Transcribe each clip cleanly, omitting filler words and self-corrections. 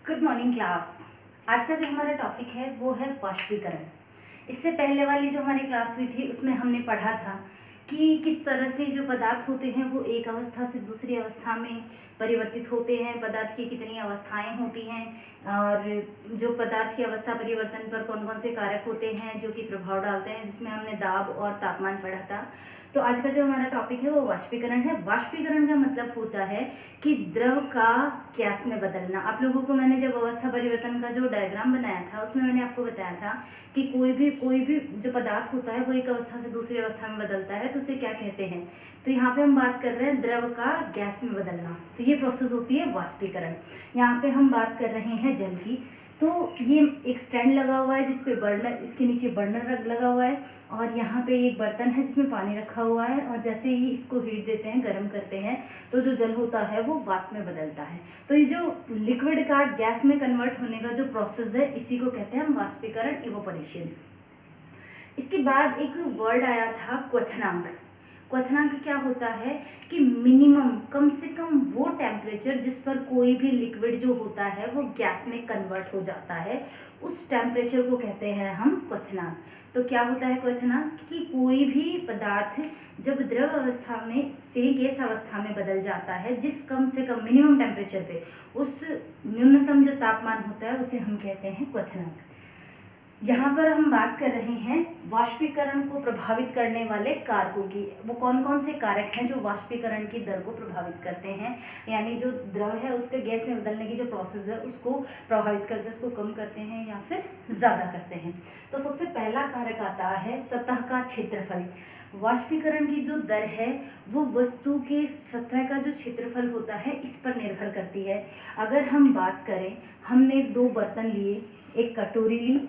Good morning class. आज का जो हमारा टॉपिक है वो है वाष्पीकरण। इससे पहले वाली जो हमारी क्लास हुई थी उसमें हमने पढ़ा था कि किस तरह से जो पदार्थ होते हैं वो एक अवस्था से दूसरी अवस्था में परिवर्तित होते हैं, पदार्थ की कितनी अवस्थाएं होती हैं और जो पदार्थ की अवस्था परिवर्तन पर कौन कौन से कारक होते हैं जो कि प्रभाव डालते हैं, जिसमें हमने दाब और तापमान पढ़ा था। तो आज का जो हमारा टॉपिक है वो वाष्पीकरण है। वाष्पीकरण का मतलब होता है कि द्रव का गैस में बदलना। आप लोगों को मैंने जब अवस्था परिवर्तन का जो डायग्राम बनाया था उसमें मैंने आपको बताया था कि कोई भी जो पदार्थ होता है वो एक अवस्था से दूसरी अवस्था में बदलता है तो उसे क्या कहते हैं। तो यहाँ पे हम बात कर रहे हैं द्रव का गैस में बदलना, तो ये प्रोसेस होती है वाष्पीकरण। यहाँ पे हम बात कर रहे हैं जल की। तो ये एक स्टैंड लगा हुआ है जिसपे बर्नर, इसके नीचे बर्नर लगा हुआ है और यहाँ पे एक बर्तन है जिसमें पानी रखा हुआ है और जैसे ही इसको हीट देते हैं, गर्म करते हैं, तो जो जल होता है वो वाष्प में बदलता है। तो ये जो लिक्विड का गैस में कन्वर्ट होने का जो प्रोसेस है इसी को कहते हैं हम वाष्पीकरण, इवोपोरेशन। इसके बाद एक वर्ड आया था क्वथनांक। क्वथनांक क्या होता है कि मिनिमम, कम से कम वो टेम्परेचर जिस पर कोई भी लिक्विड जो होता है वो गैस में कन्वर्ट हो जाता है, उस टेम्परेचर को कहते हैं हम क्वथनांक। तो क्या होता है क्वथनांक कि कोई भी पदार्थ जब द्रव अवस्था में से गैस अवस्था में बदल जाता है, जिस कम से कम मिनिमम टेम्परेचर पे, उस न्यूनतम जो तापमान होता है उसे हम कहते हैं क्वथनांक। यहाँ पर हम बात कर रहे हैं वाष्पीकरण को प्रभावित करने वाले कारकों की। वो कौन कौन से कारक हैं जो वाष्पीकरण की दर को प्रभावित करते हैं, यानी जो द्रव है उसके गैस में बदलने की जो प्रोसेस है उसको प्रभावित करते हैं, उसको कम करते हैं या फिर ज़्यादा करते हैं। तो सबसे पहला कारक आता है सतह का क्षेत्रफल। वाष्पीकरण की जो दर है वो वस्तु के सतह का जो क्षेत्रफल होता है इस पर निर्भर करती है। अगर हम बात करें, हमने दो बर्तन लिए, एक कटोरी ली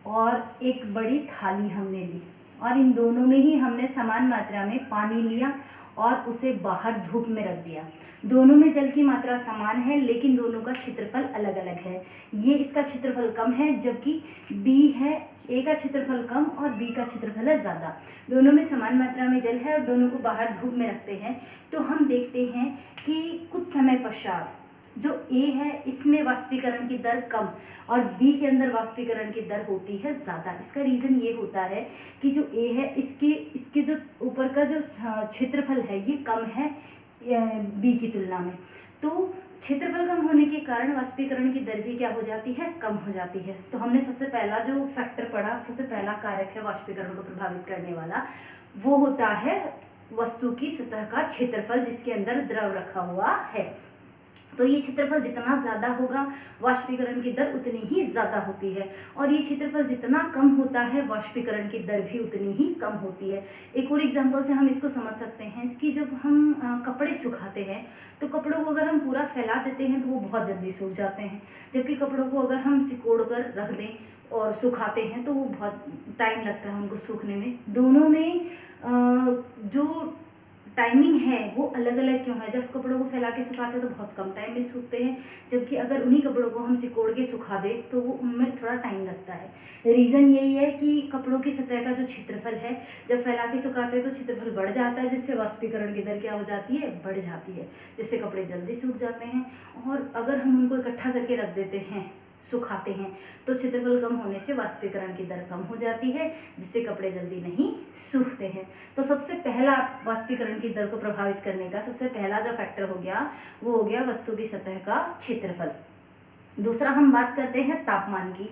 और एक बड़ी थाली हमने ली और इन दोनों में ही हमने समान मात्रा में पानी लिया और उसे बाहर धूप में रख दिया। दोनों में जल की मात्रा समान है लेकिन दोनों का क्षेत्रफल अलग अलग है। ये इसका क्षेत्रफल कम है जबकि बी है, ए का क्षेत्रफल कम और बी का क्षेत्रफल है ज़्यादा। दोनों में समान मात्रा में जल है और दोनों को बाहर धूप में रखते हैं। तो हम देखते हैं कि कुछ समय पश्चात जो ए है इसमें वाष्पीकरण की दर कम और बी के अंदर वाष्पीकरण की दर होती है ज़्यादा। इसका रीज़न ये होता है कि जो ए है इसके जो ऊपर का जो क्षेत्रफल है ये कम है बी की तुलना में। तो क्षेत्रफल कम होने के कारण वाष्पीकरण की दर भी क्या हो जाती है, कम हो जाती है। तो हमने सबसे पहला जो फैक्टर पढ़ा, सबसे पहला कारक है वाष्पीकरण को प्रभावित करने वाला, वो होता है वस्तु की सतह का क्षेत्रफल जिसके अंदर द्रव रखा हुआ है। तो ये क्षेत्रफल जितना ज़्यादा होगा वाष्पीकरण की दर उतनी ही ज़्यादा होती है और ये क्षेत्रफल जितना कम होता है वाष्पीकरण की दर भी उतनी ही कम होती है। एक और एग्जांपल से हम इसको समझ सकते हैं कि जब हम कपड़े सुखाते हैं तो कपड़ों को अगर हम पूरा फैला देते हैं तो वो बहुत जल्दी सूख जाते हैं, जबकि कपड़ों को अगर हम सिकोड़ कर रख दें और सुखाते हैं तो वो बहुत टाइम लगता है उनको सूखने में। दोनों में जो टाइमिंग है वो अलग अलग क्यों है? जब कपड़ों को फैला के सुखाते हैं तो बहुत कम टाइम में सूखते हैं, जबकि अगर उन्हीं कपड़ों को हम सिकोड़ के सुखा दें तो वो उनमें थोड़ा टाइम लगता है। रीज़न यही है कि कपड़ों की सतह का जो क्षेत्रफल है जब फैला के सुखाते हैं तो क्षेत्रफल बढ़ जाता है, जिससे वाष्पीकरण की दर क्या हो जाती है, बढ़ जाती है, जिससे कपड़े जल्दी सूख जाते हैं। और अगर हम उनको इकट्ठा करके रख देते हैं, सुखाते हैं, तो क्षेत्रफल कम होने से वाष्पीकरण की दर कम हो जाती है, जिससे कपड़े जल्दी नहीं सूखते हैं। तो सबसे पहला वाष्पीकरण की दर को प्रभावित करने का सबसे पहला जो फैक्टर हो गया वो हो गया वस्तु की सतह का क्षेत्रफल। दूसरा हम बात करते हैं तापमान की।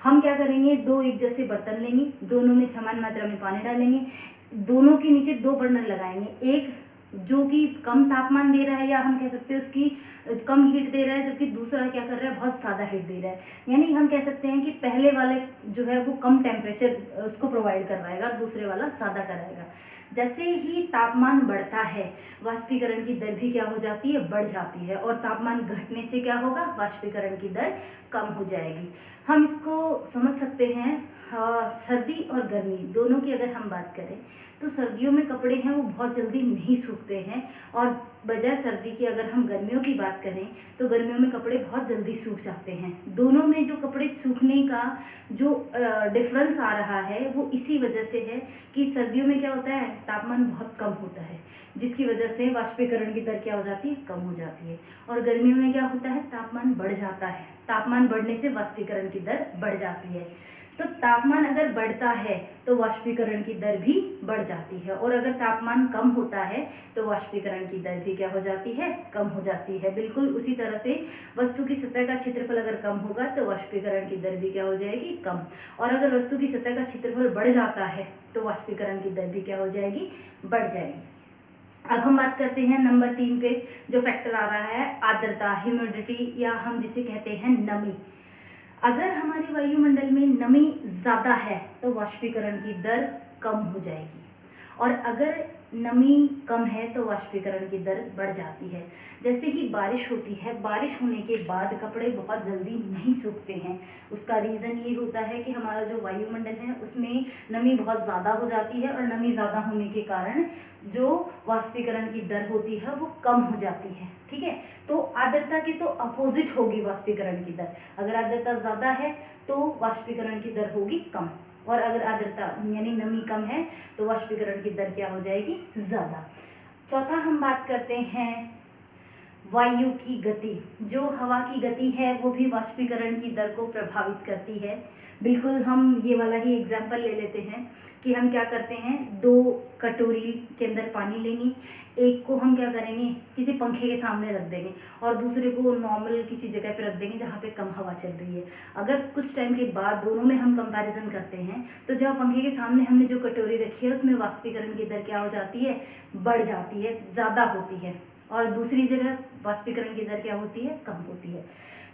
हम क्या करेंगे, दो एक जैसे बर्तन लेंगे, दोनों में समान मात्रा में पानी डालेंगे, दोनों के नीचे दो बर्नर लगाएंगे, एक जो कि कम तापमान दे रहा है या हम कह सकते हैं उसकी कम हीट दे रहा है, जबकि दूसरा क्या कर रहा है, बहुत ज़्यादा हीट दे रहा है। यानी हम कह सकते हैं कि पहले वाले जो है वो कम टेम्परेचर उसको प्रोवाइड करवाएगा और दूसरे वाला ज़्यादा कराएगा। जैसे ही तापमान बढ़ता है वाष्पीकरण की दर भी क्या हो जाती है, बढ़ जाती है, और तापमान घटने से क्या होगा, वाष्पीकरण की दर कम हो जाएगी। हम इसको समझ सकते हैं सर्दी और गर्मी दोनों की अगर हम बात करें तो सर्दियों में कपड़े हैं वो बहुत जल्दी नहीं सूखते हैं और बजाय सर्दी की अगर हम गर्मियों की बात करें तो गर्मियों में कपड़े बहुत जल्दी सूख जाते हैं। दोनों में जो कपड़े सूखने का जो डिफरेंस आ रहा है वो इसी वजह से है कि सर्दियों में क्या होता है, तापमान बहुत कम होता है, जिसकी वजह से वाष्पीकरण की दर क्या हो जाती है, कम हो जाती है। और गर्मियों में क्या होता है, तापमान बढ़ जाता है, तापमान बढ़ने से वाष्पीकरण की दर बढ़ जाती है। तो तापमान अगर बढ़ता है तो वाष्पीकरण की दर भी बढ़ जाती है, और अगर तापमान कम होता है तो वाष्पीकरण की दर भी क्या हो जाती है, कम हो जाती है। बिल्कुल उसी तरह से वस्तु की सतह का क्षेत्रफल अगर कम होगा तो वाष्पीकरण की दर भी क्या हो जाएगी, कम। और अगर वस्तु की सतह का क्षेत्रफल बढ़ जाता है तो वाष्पीकरण की दर भी क्या हो जाएगी, बढ़ जाएगी। अब हम बात करते हैं नंबर 3 पे, जो फैक्टर आ रहा है आर्द्रता, ह्यूमिडिटी, या हम जिसे कहते हैं नमी। अगर हमारे वायुमंडल में नमी ज़्यादा है तो वाष्पीकरण की दर कम हो जाएगी, और अगर नमी कम है तो वाष्पीकरण की दर बढ़ जाती है। जैसे ही बारिश होती है, बारिश होने के बाद कपड़े बहुत जल्दी नहीं सूखते हैं। उसका रीज़न ये होता है कि हमारा जो वायुमंडल है उसमें नमी बहुत ज़्यादा हो जाती है, और नमी ज़्यादा होने के कारण जो वाष्पीकरण की दर होती है वो कम हो जाती है। ठीक है, तो आर्द्रता की तो अपोजिट होगी वाष्पीकरण की दर। अगर आर्द्रता ज़्यादा है तो वाष्पीकरण की दर होगी कम, और अगर आर्द्रता यानी नमी कम है तो वाष्पीकरण की दर क्या हो जाएगी, ज़्यादा। चौथा हम बात करते हैं वायु की गति। जो हवा की गति है वो भी वाष्पीकरण की दर को प्रभावित करती है। बिल्कुल हम ये वाला ही एग्जाम्पल ले लेते हैं कि हम क्या करते हैं, 2 कटोरी के अंदर पानी लेंगे, एक को हम क्या करेंगे, किसी पंखे के सामने रख देंगे, और दूसरे को नॉर्मल किसी जगह पे रख देंगे जहाँ पे कम हवा चल रही है। अगर कुछ टाइम के बाद दोनों में हम कंपैरिजन करते हैं तो जहाँ पंखे के सामने हमने जो कटोरी रखी है उसमें वाष्पीकरण की दर क्या हो जाती है, बढ़ जाती है, ज़्यादा होती है, और दूसरी जगह वाष्पीकरण की दर क्या होती है, कम होती है।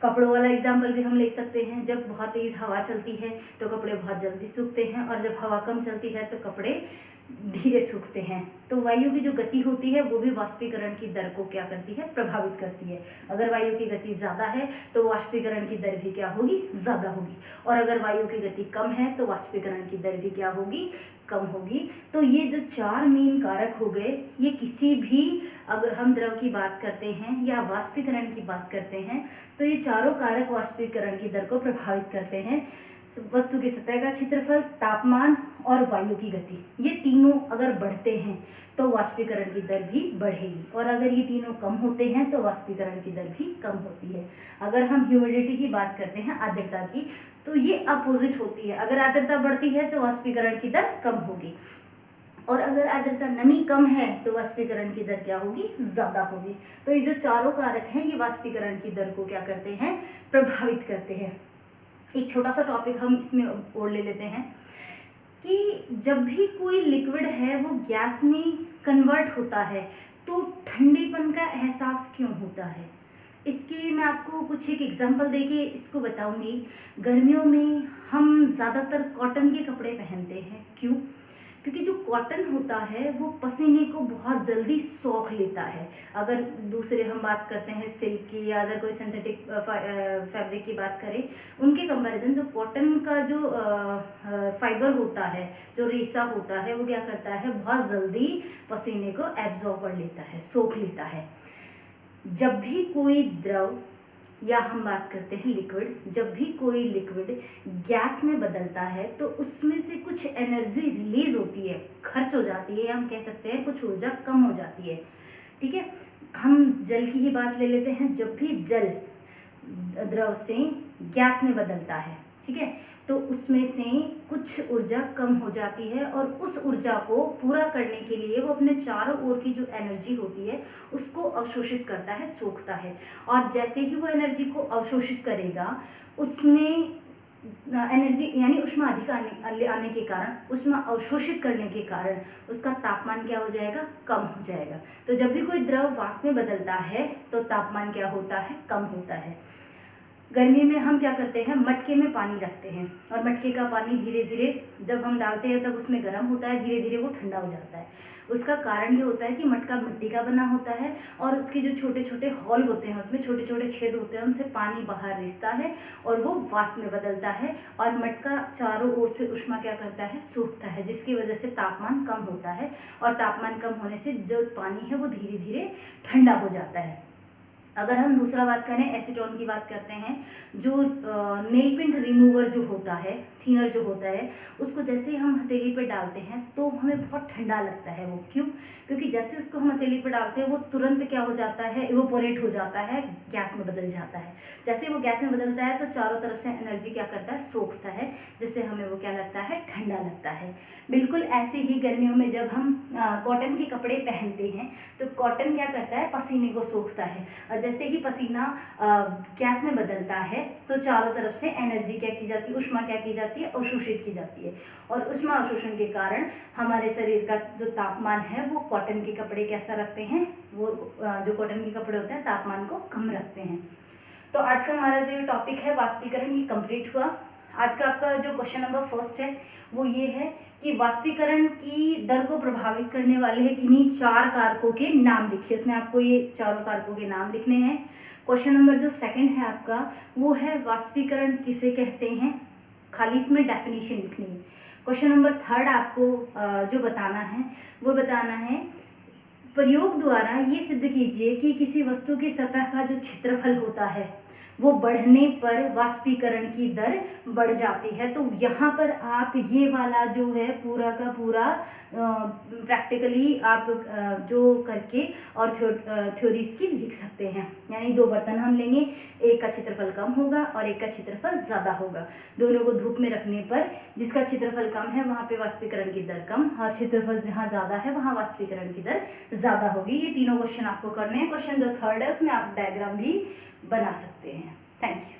कपड़ों वाला एग्जाम्पल भी हम ले सकते हैं। जब बहुत तेज़ हवा चलती है तो कपड़े बहुत जल्दी सूखते हैं, और जब हवा कम चलती है तो कपड़े धीरे सूखते हैं। तो वायु की जो गति होती है वो भी वाष्पीकरण की दर को क्या करती है, प्रभावित करती है। अगर वायु की गति ज़्यादा है तो वाष्पीकरण की दर भी क्या होगी, ज़्यादा होगी, और अगर वायु की गति कम है तो वाष्पीकरण की दर भी क्या होगी, कम होगी। तो ये जो 4 मेन कारक हो गए, ये किसी भी, अगर हम द्रव की बात करते हैं या वाष्पीकरण की बात करते हैं तो ये चारों कारक वाष्पीकरण की दर को प्रभावित करते हैं। वस्तु की सतह का क्षेत्रफल, तापमान और वायु की गति, ये तीनों अगर बढ़ते हैं तो वाष्पीकरण की दर भी बढ़ेगी, और अगर ये तीनों कम होते हैं तो वाष्पीकरण की दर भी कम होती है। अगर हम ह्यूमिडिटी की बात करते हैं, आर्द्रता की, तो ये अपोजिट होती है। अगर आर्द्रता बढ़ती है तो वाष्पीकरण की दर कम होगी, और अगर आर्द्रता, नमी कम है तो वाष्पीकरण की दर क्या होगी, ज़्यादा होगी। तो ये जो चारों कारक हैं ये वाष्पीकरण की दर को क्या करते हैं, प्रभावित करते हैं। एक छोटा सा टॉपिक हम इसमें और ले लेते हैं कि जब भी कोई लिक्विड है वो गैस में कन्वर्ट होता है तो ठंडेपन का एहसास क्यों होता है। इसके मैं आपको कुछ एक एग्जांपल देके इसको बताऊंगी। गर्मियों में हम ज़्यादातर कॉटन के कपड़े पहनते हैं, क्यों? क्योंकि जो कॉटन होता है वो पसीने को बहुत जल्दी सोख लेता है। अगर दूसरे हम बात करते हैं सिल्क की, या अगर कोई सिंथेटिक फैब्रिक की बात करें, उनके कंपैरिजन जो कॉटन का जो फाइबर होता है, जो रेशा होता है, वो क्या करता है, बहुत जल्दी पसीने को एब्जॉर्ब कर लेता है, सोख लेता है। जब भी कोई द्रव, या हम बात करते हैं लिक्विड, जब भी कोई लिक्विड गैस में बदलता है तो उसमें से कुछ एनर्जी रिलीज होती है, खर्च हो जाती है, या हम कह सकते हैं कुछ ऊर्जा कम हो जाती है। ठीक है, हम जल की ही बात ले लेते हैं। जब भी जल द्रव से गैस में बदलता है, ठीक है, तो उसमें से कुछ ऊर्जा कम हो जाती है, और उस ऊर्जा को पूरा करने के लिए वो अपने चारों ओर की जो एनर्जी होती है उसको अवशोषित करता है, सोखता है। और जैसे ही वो एनर्जी को अवशोषित करेगा, उसमें एनर्जी यानी ऊष्मा अधिक आने के कारण, ऊष्मा अवशोषित करने के कारण उसका तापमान क्या हो जाएगा, कम हो जाएगा। तो जब भी कोई द्रव वाष्प में बदलता है तो तापमान क्या होता है, कम होता है। गर्मी में हम क्या करते हैं, मटके में पानी रखते हैं और मटके का पानी धीरे धीरे जब हम डालते हैं तब उसमें गर्म होता है, धीरे धीरे वो ठंडा हो जाता है। उसका कारण ये होता है कि मटका मिट्टी का बना होता है और उसके जो छोटे छोटे हॉल होते हैं, उसमें छोटे छोटे छेद होते हैं, उनसे पानी बाहर रिसता है और वो वाष्प में बदलता है और मटका चारों ओर से ऊष्मा क्या करता है, सूखता है, जिसकी वजह से तापमान कम होता है और तापमान कम होने से जो पानी है वो धीरे धीरे ठंडा हो जाता है। अगर हम दूसरा बात करें, एसीटोन की बात करते हैं, जो नेल पेंट रिमूवर जो होता है, थिनर जो होता है, उसको जैसे ही हम हथेली पे डालते हैं तो हमें बहुत ठंडा लगता है। वो क्यों? क्योंकि जैसे उसको हम हथेली पे डालते हैं वो तुरंत क्या हो जाता है, इवोपोरेट हो जाता है, गैस में बदल जाता है। जैसे वो गैस में बदलता है तो चारों तरफ से एनर्जी क्या करता है, सोखता है, जिससे हमें वो क्या लगता है, ठंडा लगता है। बिल्कुल ऐसे ही गर्मियों में जब हम कॉटन के कपड़े पहनते हैं तो कॉटन क्या करता है, पसीने को सोखता है और जैसे ही पसीना गैस में बदलता है तो चारों तरफ से एनर्जी क्या की जाती है, ऊष्मा क्या की जाती है, अवशोषित की जाती है और ऊष्मा अवशोषण के कारण हमारे शरीर का जो तापमान है वो कॉटन के कपड़े कैसा रखते हैं, वो जो कॉटन के कपड़े होते हैं तापमान को कम रखते हैं। तो आज का हमारा जो टॉपिक है वाष्पीकरण, ये कंप्लीट हुआ। आज का आपका जो क्वेश्चन नंबर फर्स्ट है वो ये है कि वाष्पीकरण की दर को प्रभावित करने वाले हैं किन्हीं 4 कारकों के नाम लिखिए। इसमें आपको ये चारों कारकों के नाम लिखने हैं। क्वेश्चन नंबर जो सेकंड है आपका वो है वाष्पीकरण किसे कहते हैं, खाली इसमें डेफिनेशन लिखनी है। क्वेश्चन नंबर थर्ड आपको जो बताना है वो बताना है प्रयोग द्वारा ये सिद्ध कीजिए कि किसी वस्तु की सतह का जो क्षेत्रफल होता है वो बढ़ने पर वाष्पीकरण की दर बढ़ जाती है। तो यहाँ पर आप ये वाला जो है पूरा का पूरा प्रैक्टिकली आप जो करके और थ्योरी इसकी लिख सकते हैं। यानी 2 बर्तन हम लेंगे, एक का क्षेत्रफल कम होगा और एक का क्षेत्रफल ज़्यादा होगा। दोनों को धूप में रखने पर जिसका क्षेत्रफल कम है वहाँ पे वाष्पीकरण की दर कम और क्षेत्रफल जहाँ ज़्यादा है वहाँ वाष्पीकरण की दर ज़्यादा होगी। ये तीनों क्वेश्चन आपको करने हैं। क्वेश्चन जो थर्ड है उसमें आप डायग्राम भी बना सकते हैं। Thank you.